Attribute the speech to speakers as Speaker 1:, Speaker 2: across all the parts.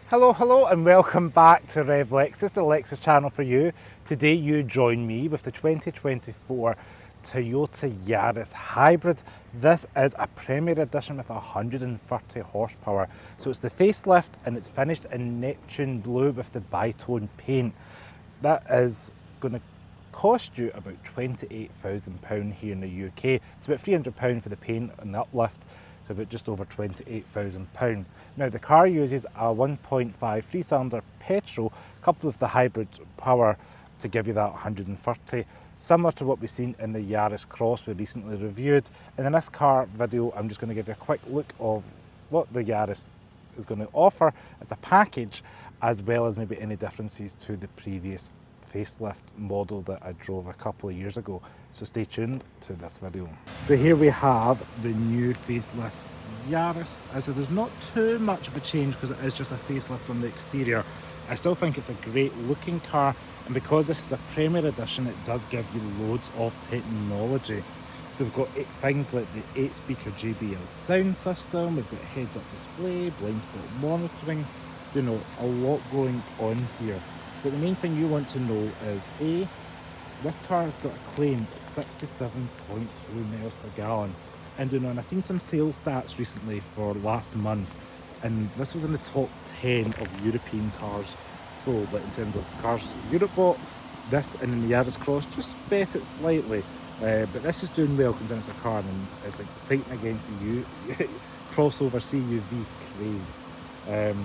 Speaker 1: Hello and welcome back to Rev Lexus, the Lexus channel for you. Today you join me with the 2024 Toyota Yaris Hybrid. This is a Premier Edition with 130 horsepower. So it's the facelift and it's finished in Neptune Blue with the bitone paint. That is going to cost you about £28,000 here in the UK. It's about £300 for the paint and the uplift. So about just over £28,000. Now the car uses a 1.5 3-cylinder petrol coupled with the hybrid power to give you that 130, similar to what we've seen in the Yaris Cross we recently reviewed. And in this car video I'm just going to give you a quick look of what the Yaris is going to offer as a package, as well as maybe any differences to the previous facelift model that I drove a couple of years ago. So stay tuned to this video. So here we have the new facelift Yaris. I said there's not too much of a change because it is just a facelift on the exterior. I still think it's a great looking car, and because this is a Premier Edition, it does give you loads of technology. So we've got things like the 8-speaker JBL sound system, we've got heads-up display, blind spot monitoring, so, a lot going on here. But the main thing you want to know is A, this car has got a claimed 67.2 miles per gallon. And and I've seen some sales stats recently for last month, and this was in the top 10 of European cars sold. Like in terms of cars Europe bought, this and the Yaris Cross just bet it slightly. But this is doing well considering it's a car and it's like fighting against the crossover CUV craze.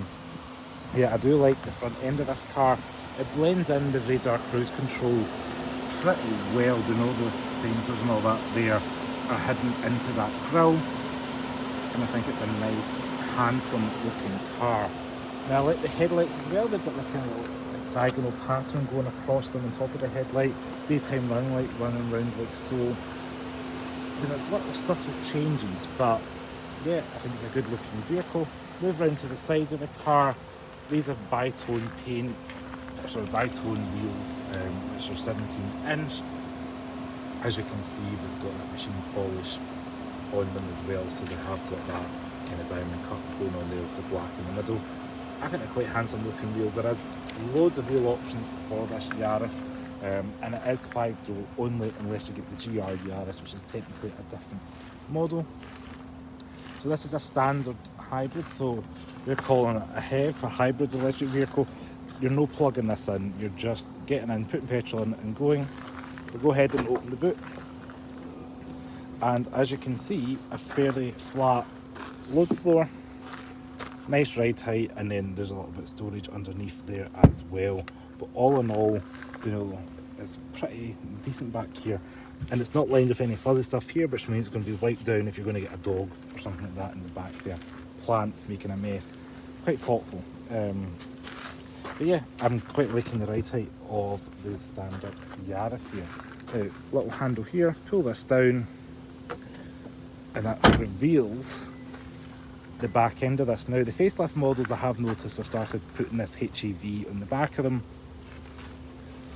Speaker 1: Yeah, I do like the front end of this car. It blends in the radar cruise control pretty well. The sensors and all that there are hidden into that grille, and I think it's a nice, handsome looking car. Now I like the headlights as well. They've got this kind of hexagonal pattern going across them on top of the headlight. Daytime running light running around like so. There's little subtle changes, but yeah, I think it's a good looking vehicle. Move round to the side of the car. These are bitone paint, bitone wheels, which are 17-inch. As you can see, they've got that machine polish on them as well, so they have got that kind of diamond cut going on there with the black in the middle. I think they're quite handsome looking wheels. There is loads of wheel options for this Yaris, and it is 5-door only unless you get the GR Yaris, which is technically a different model. So this is a standard hybrid, so we're calling it a HEV, a hybrid electric vehicle. You're no plugging this in, you're just getting in, putting petrol in it and going. We'll go ahead and open the boot. And as you can see, a fairly flat load floor, nice ride height, and then there's a little bit of storage underneath there as well. But all in all, it's pretty decent back here. And it's not lined with any fuzzy stuff here, which means it's going to be wiped down if you're going to get a dog or something like that in the back there. Plants making a mess. Quite thoughtful. But yeah, I'm quite liking the ride height of the standard Yaris here. Now, little handle here, pull this down, and that reveals the back end of this. Now, the facelift models I have noticed have started putting this HEV on the back of them.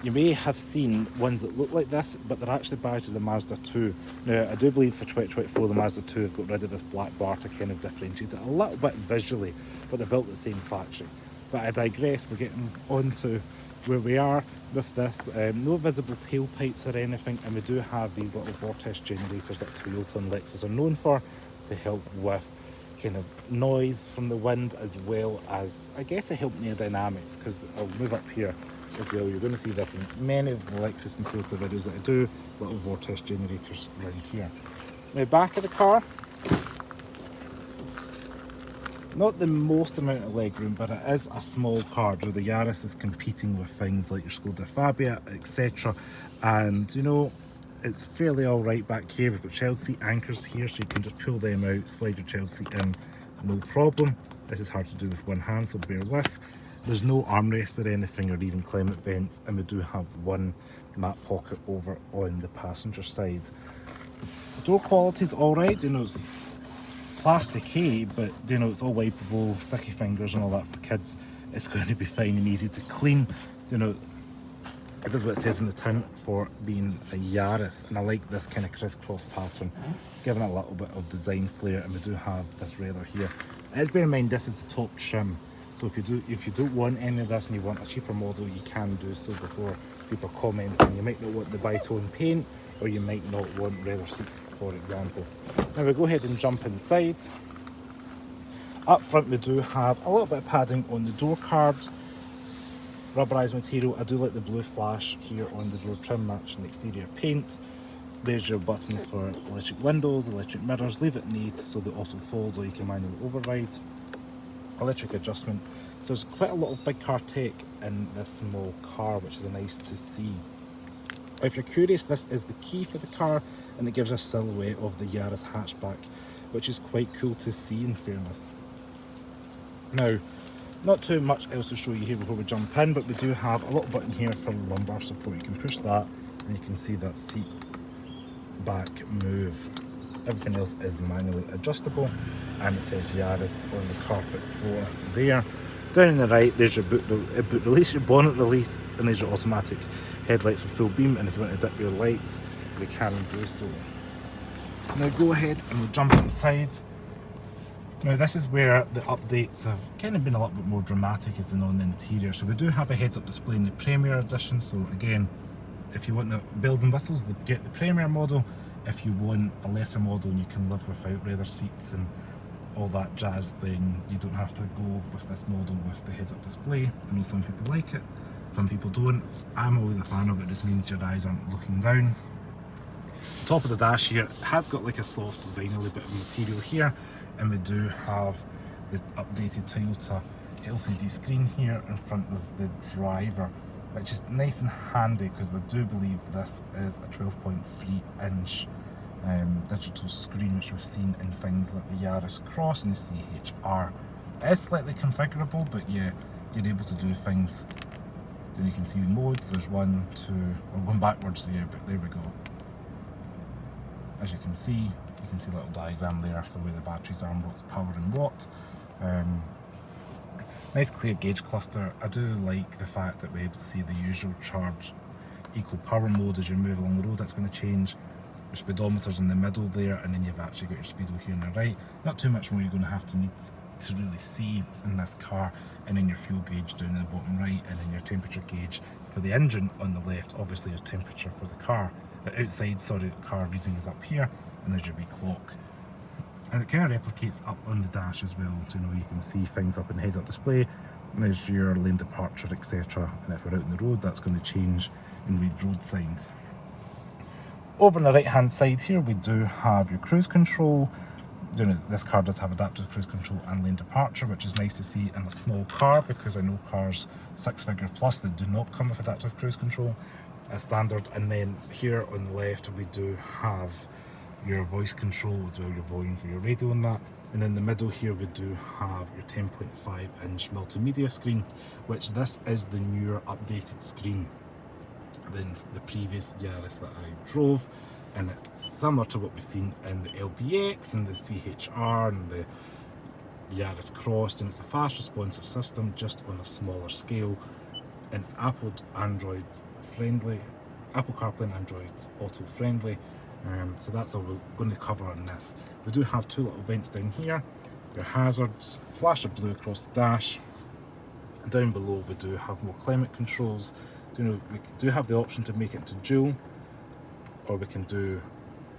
Speaker 1: You may have seen ones that look like this, but they're actually badged as a Mazda 2. Now, I do believe for 2024 the Mazda 2 have got rid of this black bar to kind of differentiate it a little bit visually, but they're built at the same factory. But I digress, we're getting on to where we are with this. No visible tailpipes or anything, and we do have these little vortex generators that Toyota and Lexus are known for to help with kind of noise from the wind, as well as, I guess, to help aerodynamics, because I'll move up here as well. You're going to see this in many of the Lexus and Toyota videos that I do, little vortex generators around here. Now, back of the car, not the most amount of legroom, but it is a small car. The Yaris is competing with things like your Skoda Fabia, etc. And it's fairly alright back here. We've got child seat anchors here, so you can just pull them out, slide your child seat in, no problem. This is hard to do with one hand, so bear with. There's no armrest or anything, or even climate vents, and we do have one mat pocket over on the passenger side. The door quality is alright, it's plasticky, but it's all wipeable, sticky fingers and all that for kids. It's going to be fine and easy to clean. It does what it says in the tin for being a Yaris, and I like this kind of crisscross pattern, giving it a little bit of design flair. And we do have this railer here. Let's bear in mind this is the top trim, So if you don't want any of this and you want a cheaper model, you can do so before people comment. And you might not want the bi-tone paint, or you might not want leather seats, for example. Now we go ahead and jump inside. Up front we do have a little bit of padding on the door cards, rubberized material. I do like the blue flash here on the door trim matching the exterior paint. There's your buttons for electric windows, electric mirrors, leave it neat so they also fold or you can manually override. Electric adjustment. So there's quite a lot of big car tech in this small car, which is nice to see. If you're curious, this is the key for the car, and it gives a silhouette of the Yaris hatchback, which is quite cool to see in fairness. Now, not too much else to show you here before we jump in, but we do have a little button here for lumbar support. You can push that and you can see that seat back move. Everything else is manually adjustable, and it says Yaris on the carpet floor there. Down on the right, there's your boot release, your bonnet release, and there's your automatic headlights for full beam, and if you want to dip your lights, we can do so. Now go ahead and we'll jump inside. Now this is where the updates have kind of been a little bit more dramatic as in on the interior. So we do have a heads-up display in the Premier edition, so again, if you want the bells and whistles, get the Premier model. If you want a lesser model and you can live without leather seats and all that jazz, then you don't have to go with this model with the heads-up display. I know some people like it, some people don't. I'm always a fan of it. It just means your eyes aren't looking down. The top of the dash here has got like a soft vinyl bit of material here, and we do have the updated Toyota LCD screen here in front of the driver, which is nice and handy because I do believe this is a 12.3 inch digital screen, which we've seen in things like the Yaris Cross and the CHR. It is slightly configurable, but yeah, you're able to do things. Then you can see the modes. There's 1, 2, we're going backwards here, but there we go. As you can see a little diagram there for where the batteries are and what's power and what. Nice clear gauge cluster. I do like the fact that we're able to see the usual charge equal power mode as you move along the road. That's going to change. Your speedometer's in the middle there, and then you've actually got your speedo here on the right. Not too much more you're going to have to need to really see in this car. And then your fuel gauge down in the bottom right, and then your temperature gauge for the engine on the left. Obviously your temperature for the car. The outside, sorry, car reading is up here, and there's your wee clock. And it kind of replicates up on the dash as well, so you can see things up in the heads-up display. And there's your lane departure, etc. And if we're out on the road, that's going to change and read road signs. Over on the right hand side here, we do have your cruise control. This car does have adaptive cruise control and lane departure, which is nice to see in a small car, because I know cars 6-figure plus that do not come with adaptive cruise control as standard. And then here on the left, we do have your voice control as well, your volume for your radio and that. And in the middle here we do have your 10.5 inch multimedia screen, which this is the newer updated screen than the previous Yaris that I drove, and it's similar to what we've seen in the LBX and the CHR and the Yaris Cross, and it's a fast responsive system just on a smaller scale, and it's Apple Android friendly, Apple CarPlay and Android Auto friendly. So that's all we're going to cover on this. We do have 2 little vents down here, your hazards, flash of blue across the dash. Down below we do have more climate controls. We do have the option to make it to dual, or we can do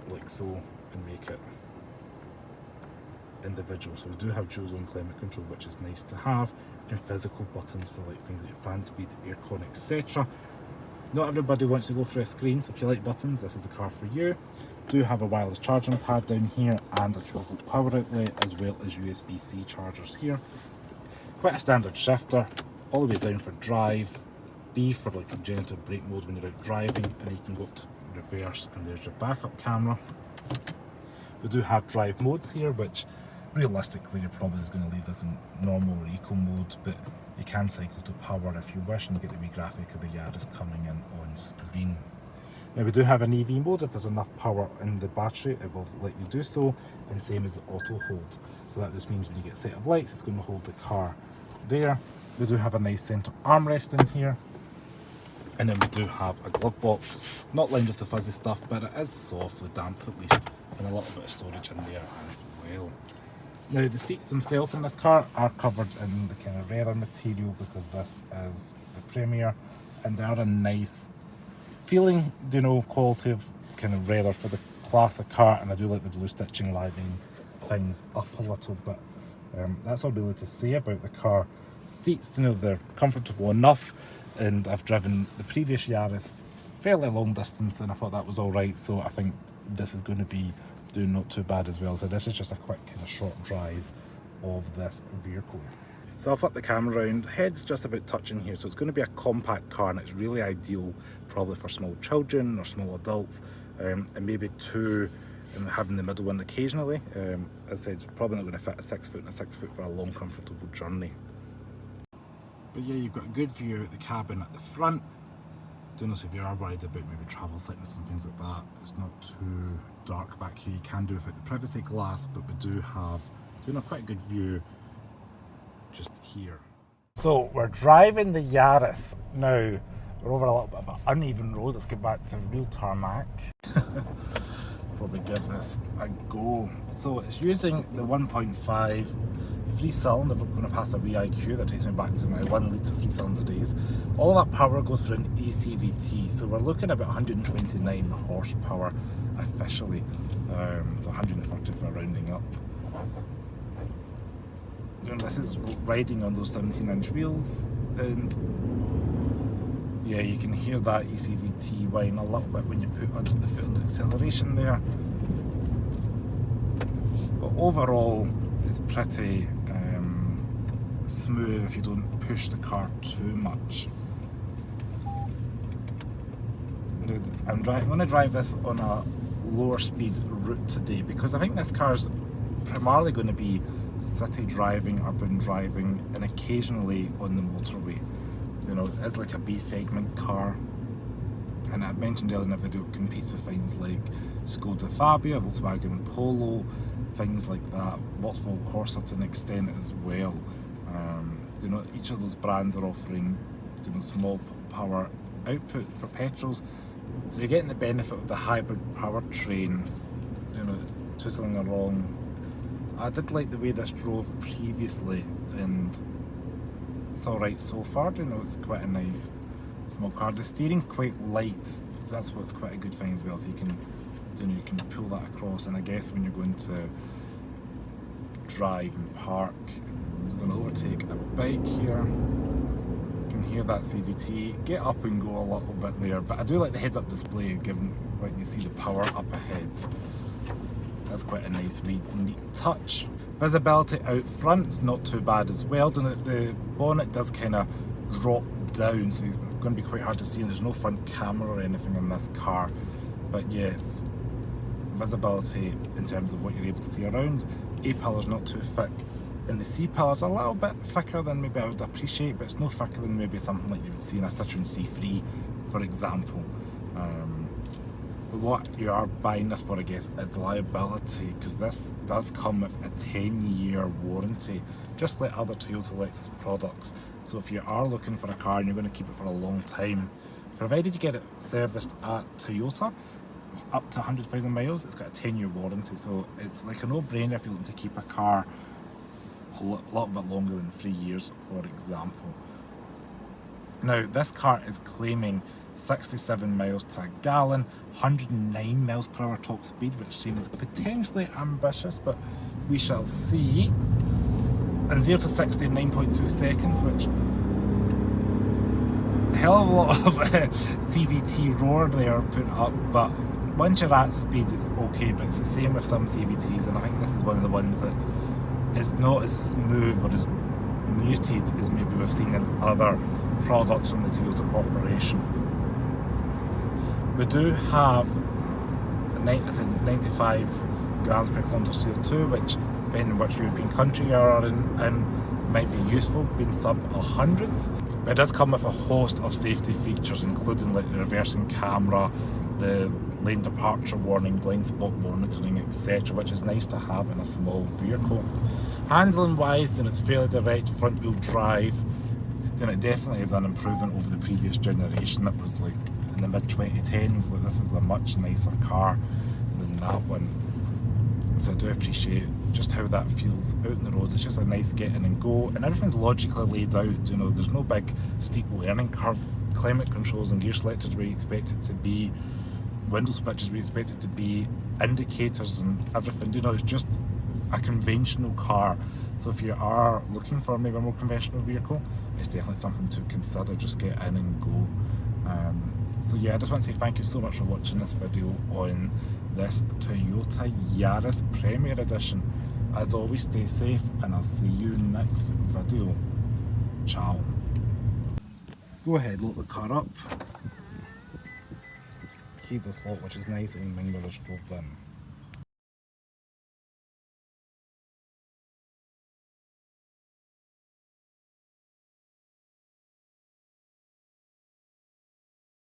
Speaker 1: like so and make it individual. So we do have dual zone climate control, which is nice to have, and physical buttons for like things like fan speed, aircon, etc. Not everybody wants to go for a screen, so if you like buttons, this is the car for you. Do have a wireless charging pad down here and a 12-volt power outlet, as well as USB-C chargers here. Quite a standard shifter, all the way down for drive, B for like generative brake mode when you're out driving, and you can go up to reverse, and there's your backup camera. We do have drive modes here, which realistically you're probably just going to leave this in normal or eco mode, but you can cycle to power if you wish, and you get the wee graphic of the Yaris coming in on screen. Now we do have an EV mode. If there's enough power in the battery, it will let you do so, and same as the auto hold. So that just means when you get a set of lights, it's going to hold the car there. We do have a nice centre armrest in here, and then we do have a glove box, not lined with the fuzzy stuff, but it is softly damped at least, and a little bit of storage in there as well. Now the seats themselves in this car are covered in the kind of rarer material because this is the Premier, and they are a nice feeling, you know, quality of kind of rarer for the classic car, and I do like the blue stitching livening things up a little bit. That's all really to say about the car. Seats, you know, they're comfortable enough, and I've driven the previous Yaris fairly long distance and I thought that was all right, so I think this is going to be doing not too bad as well. So this is just a quick kind of short drive of this vehicle. So I'll flip the camera around, head's just about touching here, so it's going to be a compact car, and it's really ideal probably for small children or small adults, and maybe two, and having the middle one occasionally. As I said, it's probably not going to fit a 6 foot and a 6 foot for a long comfortable journey. But yeah, you've got a good view out the cabin at the front. Don't know if you are worried about maybe travel sickness and things like that. It's not too dark back here. You can do without the privacy glass, but we do have quite a good view just here. So we're driving the Yaris now. We're over a little bit of an uneven road. Let's get back to real tarmac. Before we give this a go. So it's using the 1.5 3-cylinder. We're going to pass a wee IQ that takes me back to my 1 litre 3-cylinder days. All that power goes for an ACVT, so we're looking at about 129 horsepower officially, so 130 for rounding up. You know, this is riding on those 17-inch wheels, and yeah, you can hear that ACVT whine a little bit when you put under the foot on the acceleration there. But overall, it's pretty smooth if you don't push the car too much. I'm going to drive this on a lower speed route today because I think this car's primarily going to be city driving, urban driving, and occasionally on the motorway. You know, it's like a B segment car, and I mentioned earlier in the video it competes with things like Skoda Fabia, Volkswagen Polo, things like that, Volkswagen Corsa to an extent as well. You know, each of those brands are offering, you know, small power output for petrols, so you're getting the benefit of the hybrid powertrain, you know, tootling along. I did like the way this drove previously, and it's alright so far. You know, it's quite a nice small car. The steering's quite light, so that's what's quite a good thing as well, so you can, you know, you can pull that across. And I guess when you're going to drive and park, so I'm going to overtake a bike here. You can hear that CVT get up and go a little bit there, but I do like the heads-up display, given like you see the power up ahead. That's quite a nice wee neat touch. Visibility out front's not too bad as well. The bonnet does kind of drop down, so it's going to be quite hard to see, and there's no front camera or anything in this car. But yes, visibility in terms of what you're able to see around. A-pillar's not too thick, and the C-pillar's a little bit thicker than maybe I would appreciate, but it's no thicker than maybe something like you would see in a Citroen C3, for example. But what you are buying this for, I guess, is liability, because this does come with a 10-year warranty, just like other Toyota Lexus products. So if you are looking for a car and you're going to keep it for a long time, provided you get it serviced at Toyota, up to 100,000 miles, it's got a 10-year warranty. So it's like a no-brainer if you're looking to keep a car a little bit longer than 3 years, for example. Now, this car is claiming 67 miles to a gallon, 109 miles per hour top speed, which seems potentially ambitious, but we shall see. And 0 to 60 in 9.2 seconds, which a hell of a lot of CVT roar there put up, but once you're at speed it's okay. But it's the same with some CVTs, and I think this is one of the ones that is not as smooth or as muted as maybe we've seen in other products from the Toyota Corporation. We do have 95 grams per kilometre CO2, which, depending on which European country you are in, might be useful, being sub 100. But it does come with a host of safety features, including like the reversing camera, the lane departure warning, blind spot monitoring, etc., which is nice to have in a small vehicle. Handling wise, then it's fairly direct front wheel drive. Then it definitely is an improvement over the previous generation that was like in the mid 2010s. Like, this is a much nicer car than that one. So I do appreciate just how that feels out on the road. It's just a nice get in and go, and everything's logically laid out. You know, there's no big steep learning curve. Climate controls and gear selectors where you expect it to be, window switches where you expect it to be, indicators and everything. You know, it's just a conventional car. So if you are looking for maybe a more conventional vehicle, it's definitely something to consider. Just get in and go. So yeah, I just want to say thank you so much for watching this video on this Toyota Yaris Premier Edition. As always, stay safe, and I'll see you next video. Ciao. Go ahead, load the car up. Keep this lock, which is nice, and wing mirrors fold in.